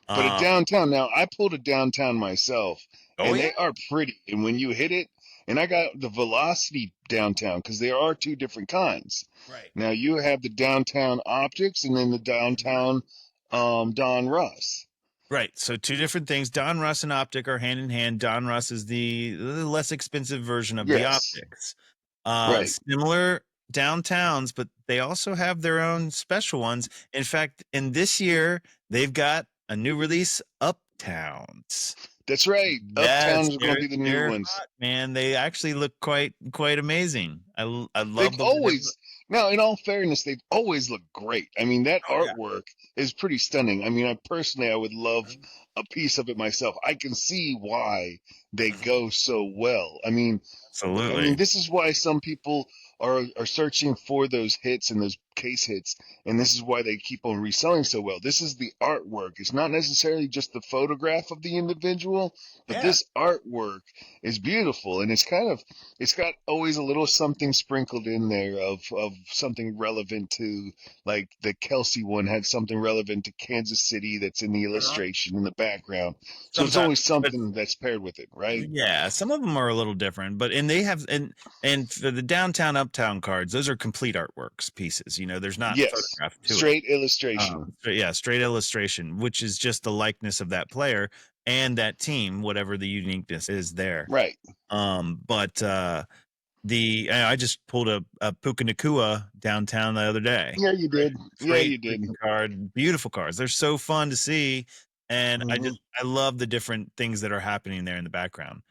But a Um, downtown, now I pulled a downtown myself, oh and yeah, they are pretty. And when you hit it, and I got the velocity downtown because there are two different kinds. right. Now you have the downtown optics, and then the Mhm. downtown Don Russ. Right. So two different things. Don Russ and Optic are hand in hand. Don Russ is the less expensive version of the Yes, Optics. right. Similar downtowns, but they also have their own special ones. In fact, in this year, they've got a new release, Uptowns. That's right. Yes, Uptowns are going to be the new they're ones. hot, man. They actually look quite amazing. I They've love the way they look. always, now, in all fairness, they've always looked great. I mean, that Oh yeah. artwork is pretty stunning. I mean, I would love a piece of it myself. I can see why they go so well. I mean, Absolutely. this is why some people are searching for those hits and those case hits, and this is why they keep on reselling so well. This is the artwork. It's not necessarily just the photograph of the individual, but Yeah. this artwork is beautiful, and it's got always a little something sprinkled in there of something relevant to, like the Kelsey one had something relevant to Kansas City that's in the Uh-huh. illustration in the background. So it's Sometimes, always but something that's paired with it, right? yeah, some of them are a little different, but and they have and for the downtown uptown cards, those are complete artworks pieces. There's not Yes, photograph to it. straight illustration. Yeah, straight illustration, which is just the likeness of that player and that team, whatever the uniqueness is there. Right. But I just pulled a Puka Nakua downtown the other day. Yeah, you Great, did. Yeah, great you did. freaking card, beautiful cards. They're so fun to see, and Hmm. I love the different things that are happening there in the background.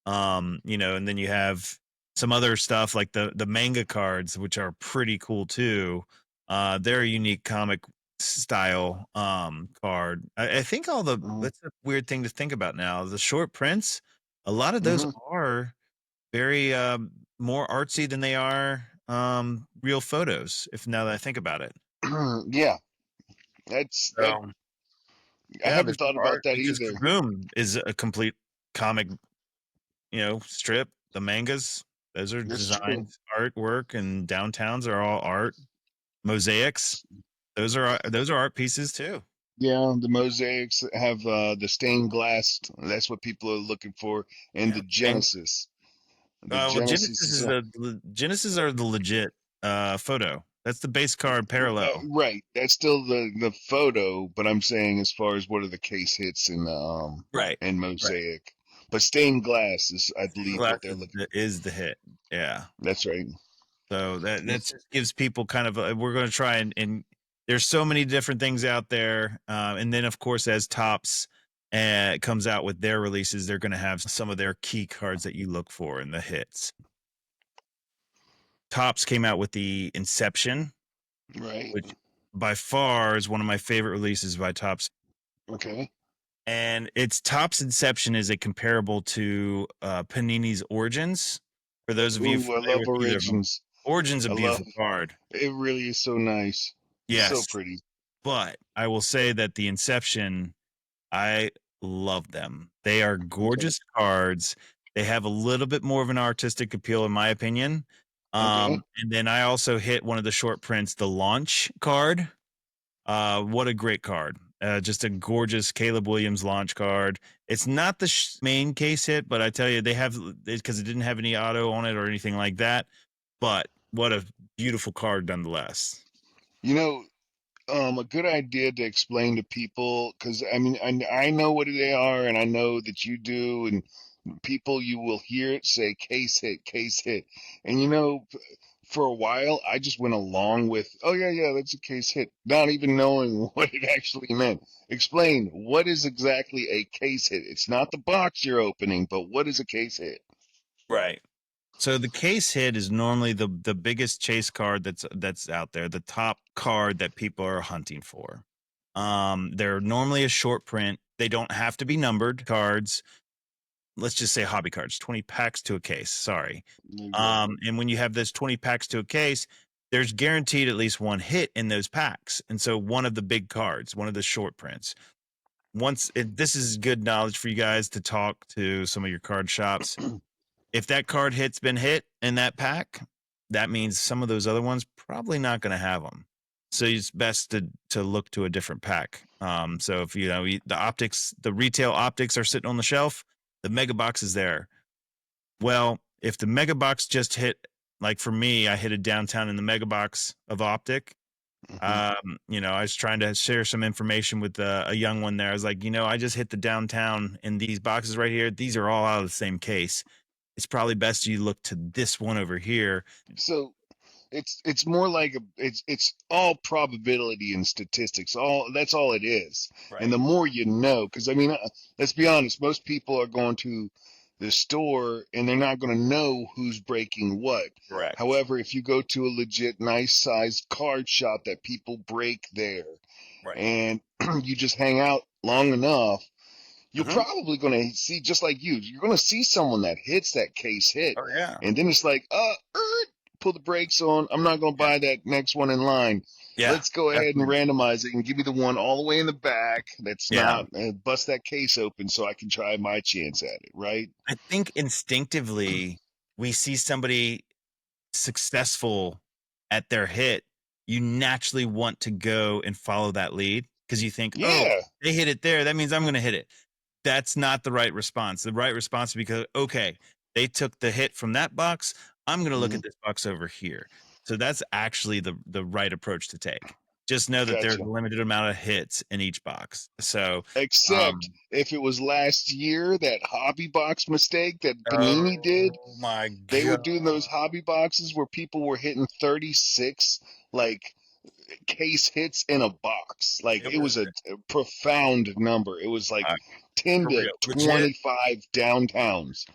And then you have some other stuff like the manga cards, which are pretty cool too. They're a unique comic style card. I think all the Hmm. that's a weird thing to think about now. The short prints, a lot of those Hmm. are very more artsy than they are real photos, if now that I think about it. Yeah, that's that. So I yeah, there's haven't thought more about art that because either. Kaboom is a complete comic, strip. The mangas, those are That's true. designs, artwork, and downtowns are all art. Mosaics, those are art pieces too. Yeah, the mosaics have the stained glass. That's what people are looking for, and Yeah. the And Genesis. The well, Genesis Genesis is is the Genesis are the legit photo. That's the base card parallel. right. That's still the photo, but I'm saying as far as what are the case hits Right. and Right. mosaic, but stained glass is, I Stained believe, glass what they're looking. is the hit. Yeah. That's right. So that just gives people kind of we're going to try and there's so many different things out there, and then of course as Tops comes out with their releases, they're going to have some of their key cards that you look for in the hits. Tops came out with the Inception, Right. which by far is one of my favorite releases by Tops. Okay. And its Tops Inception is a comparable to Panini's Origins. For those of you Ooh, I familiar love with either of them, Origins. Origins a I love beautiful card. it. Really is so nice. It's so Yes, pretty. but I will say that the Inception, I love them. They are Okay. gorgeous cards. They have a little bit more of an artistic appeal, in my opinion. Okay. And then I also hit one of the short prints, the launch card. What a great card. Just a gorgeous Caleb Williams launch card. It's not the main case hit, but I tell you, they have because it didn't have any auto on it or anything like that. But what a beautiful card nonetheless. You know, a good idea to explain to people, because I mean, I know what they are, and I know that you do, and people, you will hear it say case hit, and for a while, I just went along with, oh yeah, yeah, that's a case hit, not even knowing what it actually meant. Explain, what is exactly a case hit? It's not the box you're opening, but what is a case hit? Right. So the case hit is normally the biggest chase card that's out there, the top card that people are hunting for. They're normally a short print. They don't have to be numbered cards. Let's just say hobby cards, 20 packs to a case. Sorry. There you go. And when you have those 20 packs to a case, there's guaranteed at least one hit in those packs. And so one of the big cards, one of the short prints. This is good knowledge for you guys to talk to some of your card shops. If that card hit's been hit in that pack, that means some of those other ones probably not going to have them. So it's best to look to a different pack. So if the retail optics are sitting on the shelf, the mega box is there. Well, if the mega box just hit, like for me, I hit a downtown in the mega box of optic. Hmm. I was trying to share some information with a young one there. I was like, I just hit the downtown in these boxes right here. These are all out of the same case. It's probably best you look to this one over here. So it's more like it's all probability and statistics. All that's all it is. And the Right. more you know, because I mean, let's be honest, most people are going to the store and they're not going to know who's breaking what. Correct. However, if you go to a legit nice sized card shop that people break there Right. and you just hang out long enough, you're Hmm. probably going to see, just like you're going to see someone that hits that case hit. Oh yeah. And then it's like, pull the brakes on. I'm not going to Yeah. buy that next one in line. Yeah. Let's go ahead and Definitely. randomize it and give me the one all the way in the back that's Yeah. not, bust that case open so I can try my chance at it, right? I think instinctively we see somebody successful at their hit, you naturally want to go and follow that lead because you think, oh, Yeah. they hit it there. That means I'm going to hit it. That's not the right response. The right response is because, okay, they took the hit from that box. I'm going to look Hmm. at this box over here. So that's actually the right approach to take. Just know that there's Gotcha. a limited amount of hits in each box. So, Except um, if it was last year, that hobby box mistake that Panini did. oh my They were God. doing those hobby boxes where people were hitting 36 like case hits in a box. Like It it was was a profound number. It was like uh, 10 for to real. Legit. 25 downtowns.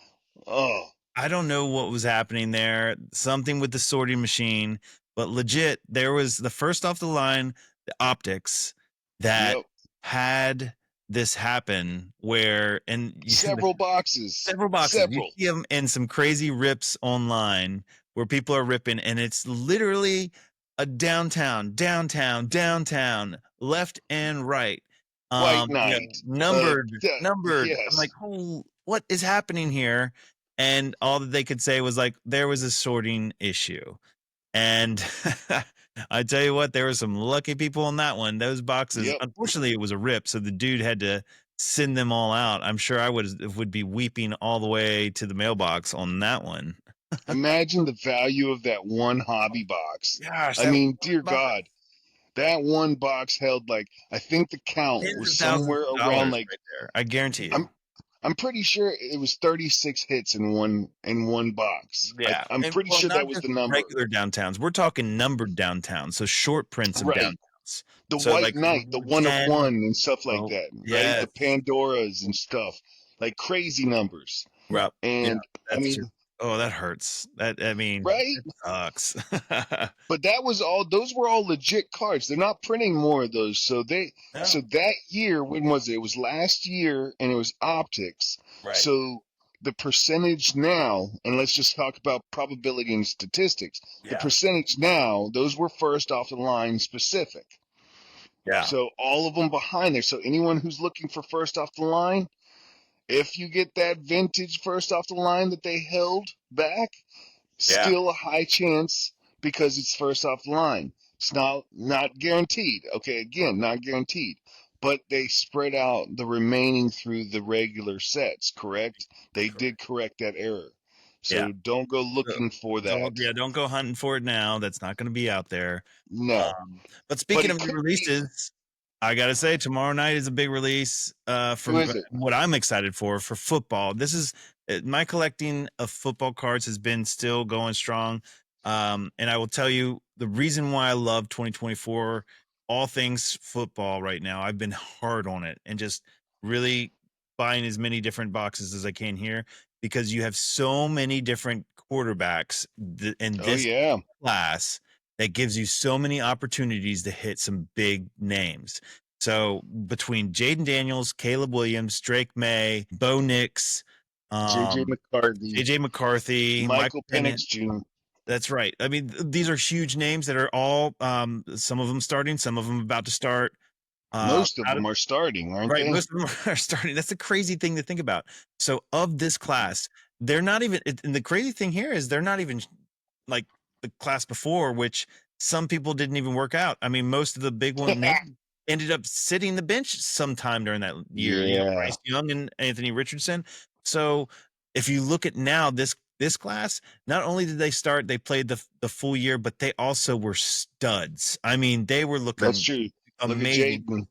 Oh, I don't know what was happening there. Something with the sorting machine, but legit, there was the first off the line, the optics that yep. had this happen where, Several boxes. several boxes, you Several. see them in some crazy rips online where people are ripping, and it's literally a downtown, downtown, downtown, left and right. White Knight. Numbered. I'm like, Yes. oh, what is happening here? And all that they could say was like, there was a sorting issue. And I tell you what, there were some lucky people on that one. Those boxes, Yep. unfortunately, it was a rip, so the dude had to send them all out. I'm sure I would be weeping all the way to the mailbox on that one. Imagine the value of that one hobby box. Gosh, I that mean, dear box, God, that one box held like, I think the count tens was of thousands somewhere of around dollars like, right there. I guarantee you. I'm I'm pretty sure it was 36 hits in one box. Yeah, I'm and pretty well, sure not that was just the number. regular downtowns. We're talking numbered downtowns, so short prints of Right. downtowns. The So White like Knight, the one of 10. one and stuff like Oh, that, right? The yes. Pandoras and stuff. Like crazy numbers. Well, yeah, And I that's true. mean, Oh, that hurts. I mean, right? it sucks. But that was all, those were all legit cards. They're not printing more of those. So No. that year, when was it? It was last year and it was optics. Right. So the percentage now, and let's just talk about probability and statistics. The Yeah. percentage now, those were first off the line specific. Yeah. So all of them behind there. So anyone who's looking for first off the line, if you get that vintage first off the line that they held back, Yeah. still a high chance because it's first off the line. It's not guaranteed. Okay, again, not guaranteed. But they spread out the remaining through the regular sets, correct? They did Correct. correct that error. Yeah. So don't go So, looking for that. don't go hunting for it now. That's not going to be out there. No. But But speaking it of new could be. releases, I gotta say tomorrow night is a big release. Who From is it? what I'm excited for football. This is my collecting of football cards has been still going strong. And I will tell you the reason why I love 2024, all things football right now. I've been hard on it and just really buying as many different boxes as I can here because you have so many different quarterbacks in Oh this yeah, class that gives you so many opportunities to hit some big names. So between Jaden Daniels, Caleb Williams, Drake May, Bo Nix, J.J. um, McCarthy, JJ McCarthy, Michael Michael Penix. Penix Jr. That's right. I mean, these are huge names that are all some of them starting, some of them about to start. Most of Out of them are starting, aren't right, they? most of them are starting. That's a crazy thing to think about. So of this class, they're not even. And the crazy thing here is they're not even like the class before, which some people didn't even work out. I mean, most of the big one names ended up sitting the bench sometime during that year. You know, Yeah, Bryce Young and Anthony Richardson. So if you look at now this class, not only did they start, they played the full year, but they also were studs. I mean, they were that's looking true. Look at amazing. Jaden.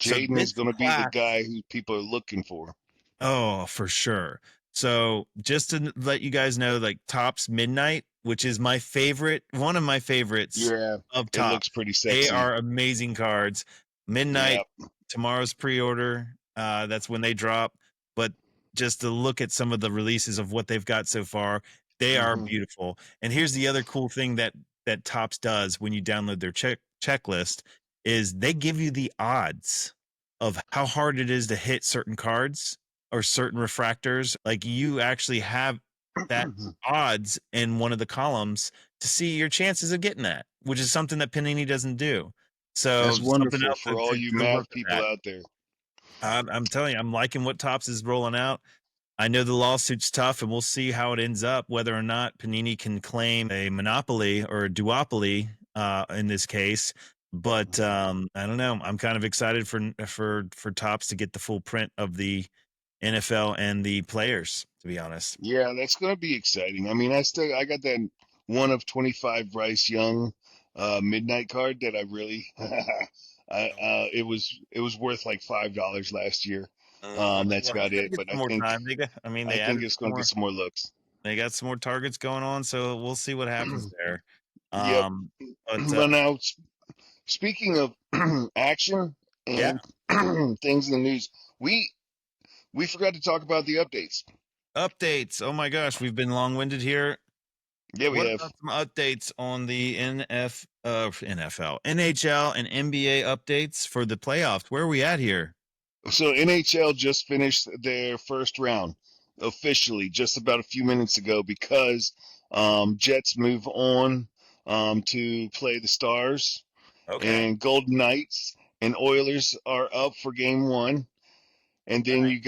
So Jaden this is going to be the class, guy who people are looking for. oh, for sure. So just to let you guys know, like Topps Midnight, which is my favorite, one of my favorites Yeah, of it looks Topps. pretty They sexy. are amazing cards. Midnight, Yeah. tomorrow's pre-order. That's when they drop. But just to look at some of the releases of what they've got so far, they are Hmm. beautiful. And here's the other cool thing that Topps does when you download their checklist is they give you the odds of how hard it is to hit certain cards or certain refractors. Like you actually have that odds in one of the columns to see your chances of getting that, which is something that Panini doesn't do. That's So something wonderful else for all to you go look math at people that. out there. I'm telling you, I'm liking what Tops is rolling out. I know the lawsuit's tough, and we'll see how it ends up, whether or not Panini can claim a monopoly or a duopoly in this case. But I don't know. I'm kind of excited for Tops to get the full print of the NFL and the players, to be honest. Yeah, that's going to be exciting. I mean, I got that one of 25 Bryce Young midnight card that I really it was worth like $5 last year. That's Well, about gotta it, get but some more time. I mean, I they think added it's some going to get more. some more looks. They got some more targets going on, so we'll see what happens there. Yep. But Well, now speaking of action yeah, and things in the news, we we forgot to talk about the updates. updates. Oh my gosh, we've been long-winded here. Yeah, we What have. about some updates on the NFL, NHL, and NBA updates for the playoffs? Where are we at here? So NHL just finished their first round officially just about a few minutes ago because Jets move on to play the Stars, Okay. and Golden Knights and Oilers are up for game one. And then Nice. you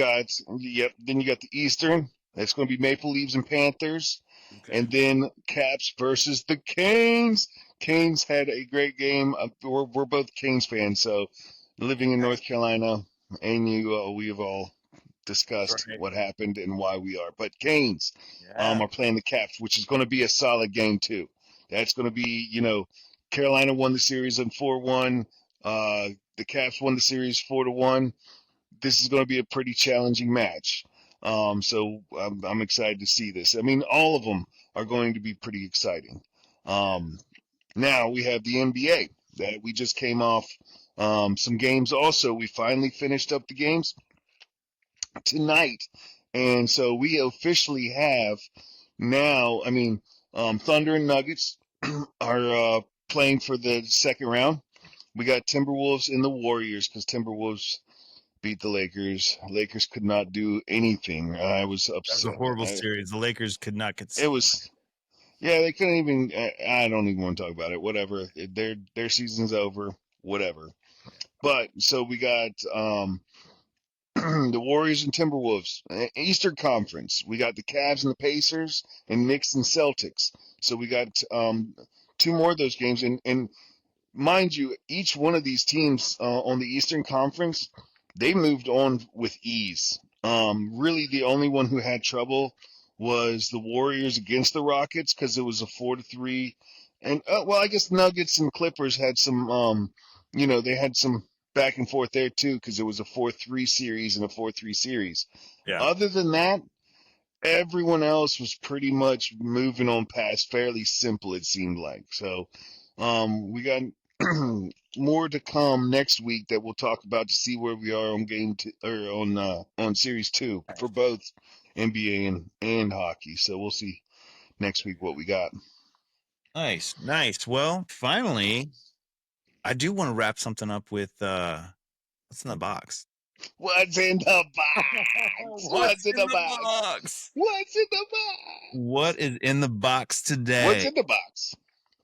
got the Eastern. That's going to be Maple Leafs and Panthers. Okay. And then Caps versus the Canes. Canes had a great game. We're both Canes fans, so living in Okay. North Carolina, and we have all That's discussed right. what happened and why we are. But Canes Yeah. are playing the Caps, which is going to be a solid game too. That's going to be, Carolina won the series in 4-1. The Caps won the series 4-1. This is going to be a pretty challenging match. So I'm excited to see this. I mean, all of them are going to be pretty exciting. Um, Now we have the NBA that we just came off some games. Also, we finally finished up the games tonight, and so we officially have now. I mean, Thunder and Nuggets are playing for the second round. We got Timberwolves and the Warriors because Timberwolves beat the Lakers. Lakers could not do anything. I was That was a upset. horrible series. The Lakers could not get. It was, yeah, they couldn't even. I don't even want to talk about it. Whatever. Their season's over. Whatever. But so we got the Warriors and Timberwolves, Eastern Conference. We got the Cavs and the Pacers, and Knicks and Celtics. So we got two more of those games, and mind you, each one of these teams on the Eastern Conference, they moved on with ease. Really, the only one who had trouble was the Warriors against the Rockets because it was a 4-3, and well, I guess Nuggets and Clippers had some, they had some back and forth there too because it was a 4-3 series and a 4-3 series. Yeah. Other than that, everyone else was pretty much moving on past fairly simple, it seemed like. So, we got more to come next week that we'll talk about to see where we are on or on series two for both NBA and hockey. So we'll see next week what we got. Nice, nice. Well, finally, I do want to wrap something up with what's in the box. What's in the box? What's What's in in the the box? box? What's in the box? What is in the box What's today? in the box?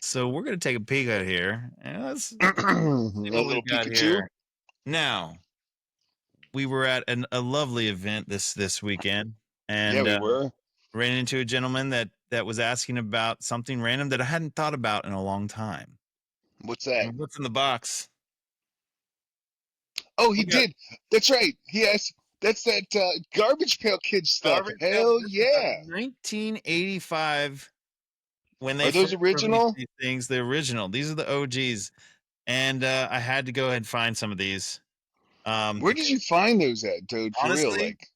So we're gonna take a peek at here, and let's see A what we little got Pikachu. here. Now, we were at a lovely event this weekend, Yeah, and we were. ran into a gentleman that was asking about something random that I hadn't thought about in a long time. What's that? And what's in the box? Oh, he We got did. That's right. Yes, that's that Garbage Pail Kid stuff. garbage pail. Hell This is a yeah. 1985 when they Are those first released original? these things. The original. These are the OGs, and I had to go ahead and find some of these. Where did Because you find those at, dude? For real, honestly, like.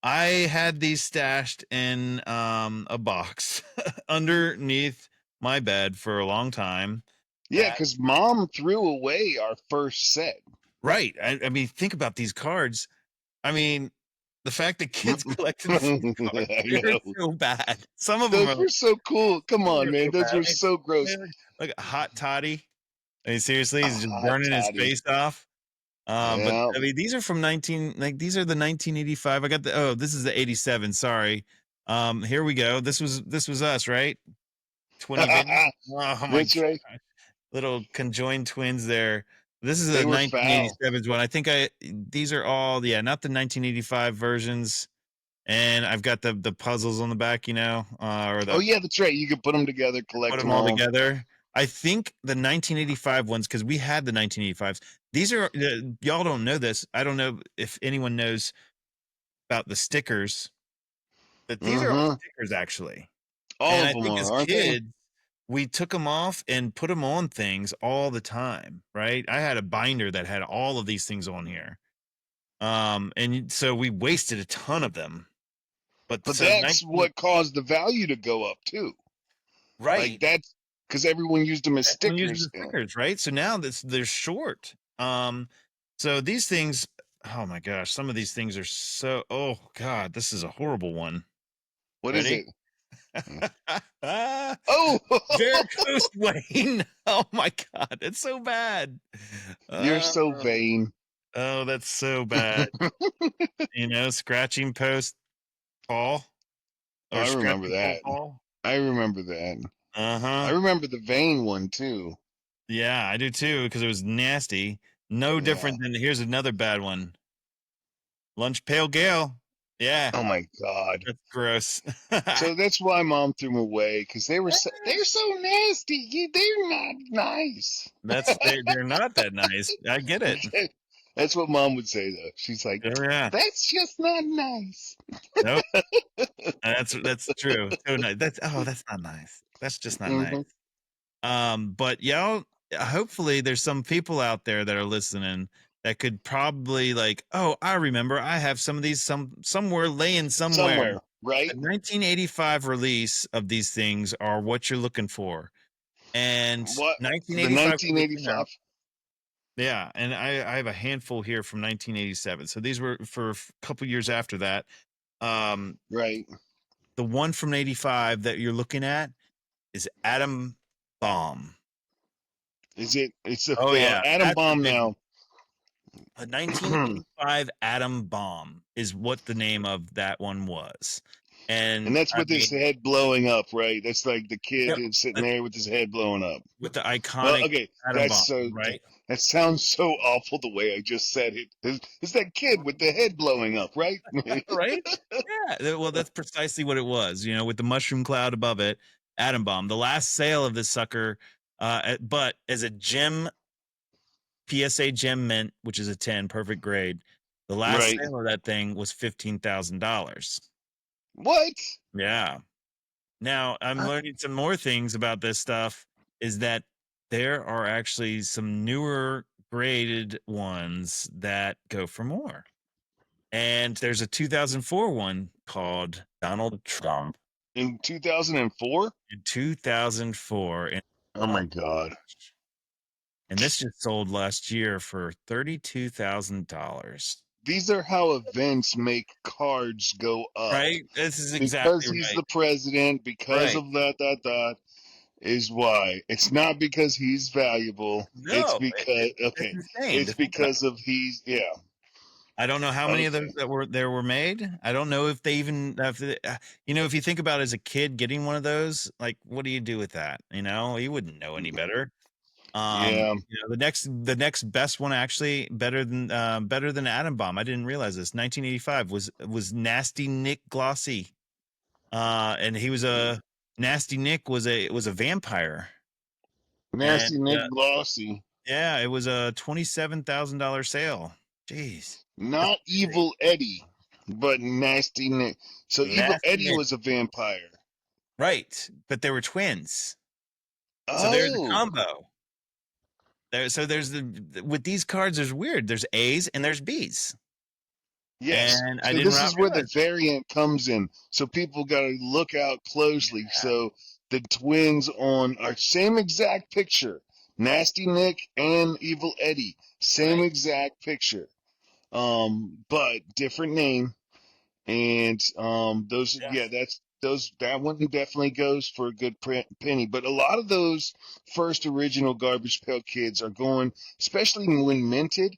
I had these stashed in a box underneath my bed for a long time. Yeah, because Mom threw away our first set. Right. I mean, think about these cards. I mean, the fact that kids collected these cards, I they're know. so bad. Some of them Those are, were so cool. Come some of them on, are man. so Those bad. were so gross. Like a hot toddy. I mean, seriously, he's just Ah, burning his Toddy. face off. But Yeah. I mean, these are from 19, like these are the 1985. I got the, oh, this is the 87. Sorry. Here we go. This was us, right? Twinny Vinny. Oh my That's God. right. Little conjoined twins there. This is They a were foul. 1987 one. I think these are all, yeah, not the 1985 versions. And I've got the puzzles on the back, or Oh the yeah, that's right. You could put them together, put collect them them all all. together. I think the 1985 ones, because we had the 1985s. These are y'all don't know this. I don't know if anyone knows about the stickers, but these are all Mm-hmm. stickers actually. All And of I them think are, as aren't they? kids, we took them off and put them on things all the time, right? I had a binder that had all of these things on here. And so we wasted a ton of them. But But so that's 19 what caused the value to go up too. Like right. that's because everyone used them as Everyone uses the stickers. stickers, right? So now this they're short. So these things, oh my gosh, some of these things are so, oh God, this is a horrible one. What is Ready? it? Oh, Varicose Wayne. Oh my God, it's so bad. you're Uh, so vain. oh, that's so bad. Scratching post Paul or I remember scratching post that. Paul. I remember that. I Uh-huh. remember the vain one too. Yeah, I do too, because it was nasty. No Yeah. different than here's another bad one. Lunch Pail Gale. Yeah, Oh my God. that's gross. So that's why Mom threw them away because they're so nasty. They're not nice. They're not that nice. I get it. That's what Mom would say though. She's like, Oh yeah. that's just not nice. Nope. That's true. So nice. That's not nice. That's just not nice. Hmm. But y'all, hopefully there's some people out there that are listening that could probably like, oh, I remember I have some of these somewhere laying somewhere. Somewhere, right? The 1985 release of these things are what you're looking for. And What the 1985 when they came 1985? out. Yeah, and I have a handful here from 1987. So these were for a couple years after that. Um, Right? the one from 85 that you're looking at is Atom Bomb. Is it? It's a Oh yeah, atom that's the bomb big now. a And 1985 Atom Bomb is what the name of that one was. And that's I with his mean, head blowing up, right? That's like the kid yep, is sitting with, there with his head blowing up. with the Well, iconic okay, Atom that's Bomb, so. right? That sounds so awful the way I just said it. It's that kid with the head blowing up, right? Right? Yeah. Well, that's precisely what it was, with the mushroom cloud above it, Atom Bomb. The last sale of this sucker, but as a gem, PSA gem mint, which is a 10, perfect grade, the last Right. sale of that thing was $15,000. What? Yeah. Now I'm Uh, learning some more things about this stuff is that there are actually some newer graded ones that go for more. And there's a 2004 one called Donald Trump In 2004? in 2004. And, Oh my God. and this just sold last year for $32,000. These are how events make cards go up. Right? This is Because exactly he's right. the president, because Right. of that, is why. It's not because he's valuable. It's No, because, it's okay, insane to it's think about. because of yeah. I don't know how many of those Okay. that were made. I don't know if they even if you think about as a kid getting one of those, like what do you do with that? You wouldn't know any better. Yeah. The next best one actually better than Atom Bomb. I didn't realize this. 1985 was Nasty Nick Glossy. And he was a Nasty Nick was a vampire. And Nasty Nick Glossy. yeah, it was a $27,000 sale. Jeez. That's Not crazy. Evil Eddie, but Nasty Nick. So Evil Nasty Eddie Nick. was a vampire. Right. But they were twins. So there's a Oh, combo. There's with these cards, there's weird. There's A's and there's B's. yes. And I So didn't this is where the realize that. variant comes in. So people got to look out closely. So the twins on our same exact picture, Nasty Nick and Evil Eddie, same Right. exact picture, but different name. And those, yeah, Yes. that one definitely goes for a good penny. But a lot of those first original Garbage Pail Kids are going, especially when minted.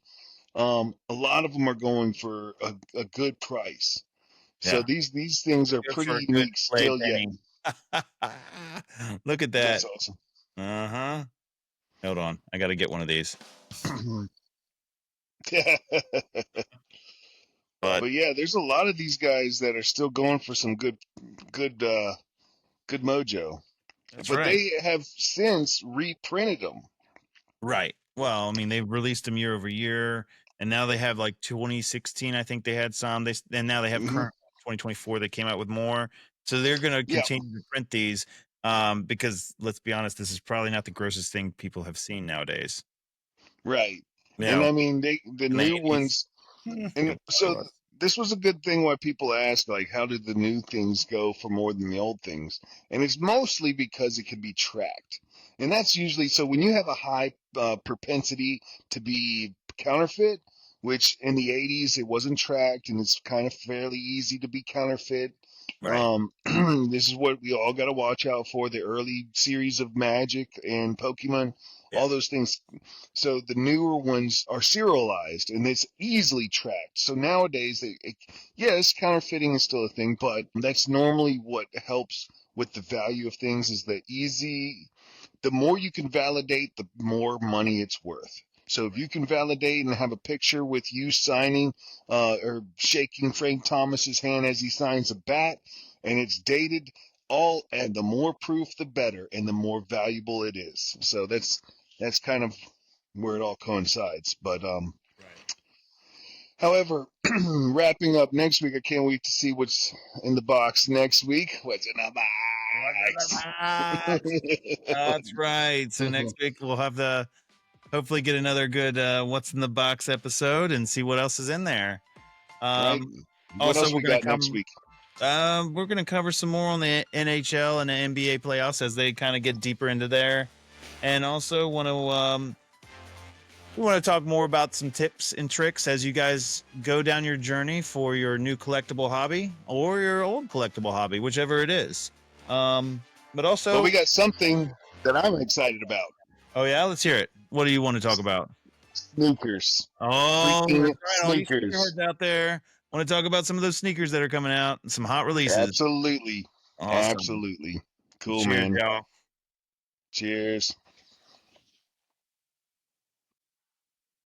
A lot of them are going for a good price. So Yeah. these things are Good for pretty a good unique play still yet. penny. Look at That's that. awesome. Uh-huh. Hold on. I got to get one of these. But But yeah, there's a lot of these guys that are still going for some good good mojo. that's But right. they have since reprinted them. Right. Well, I mean, they've released them year over year, and now they have like 2016. I think they had some. And now they have Hmm. current 2024. They came out with more, so they're going to Yeah, continue to print these. Because let's be honest, this is probably not the grossest thing people have seen nowadays. right. You And know, I mean, the in the new 80s, ones. And it so probably was. this was a good thing why people ask, like, how did the new things go for more than the old things? And it's mostly because it can be tracked. And that's usually so when you have a high propensity to be counterfeit, which in the 80s it wasn't tracked and it's kind of fairly easy to be counterfeit. Right. This is what we all got to watch out for, the early series of Magic and Pokemon, Yeah. all those things. So the newer ones are serialized and it's easily tracked. So nowadays, yes, counterfeiting is still a thing, but that's normally what helps with the value of things is the more you can validate, the more money it's worth. So if you can validate and have a picture with you signing or shaking Frank Thomas's hand as he signs a bat and it's dated, and the more proof, the better, and the more valuable it is. So that's kind of where it all coincides. But Right. however, wrapping up next week, I can't wait to see what's in the box next week. What's in the What's in the box? box? That's right. So next week we'll have the hopefully get another good "What's in the Box" episode and see what else is in there. Right? Um, What Also, else we got next week? we're gonna cover some more on the NHL and the NBA playoffs as they kind of get deeper into there, and also we want to talk more about some tips and tricks as you guys go down your journey for your new collectible hobby or your old collectible hobby, whichever it is. But But we also, got something that I'm excited about. oh yeah, let's hear it. What do you want to talk about? Sneakers. Oh, Freaking that's right. All you sneakers. sneakerheads out there want to talk about some of those sneakers that are coming out, some hot releases. Absolutely. Awesome. Absolutely. Cool, Cheers, man. y'all. Cheers.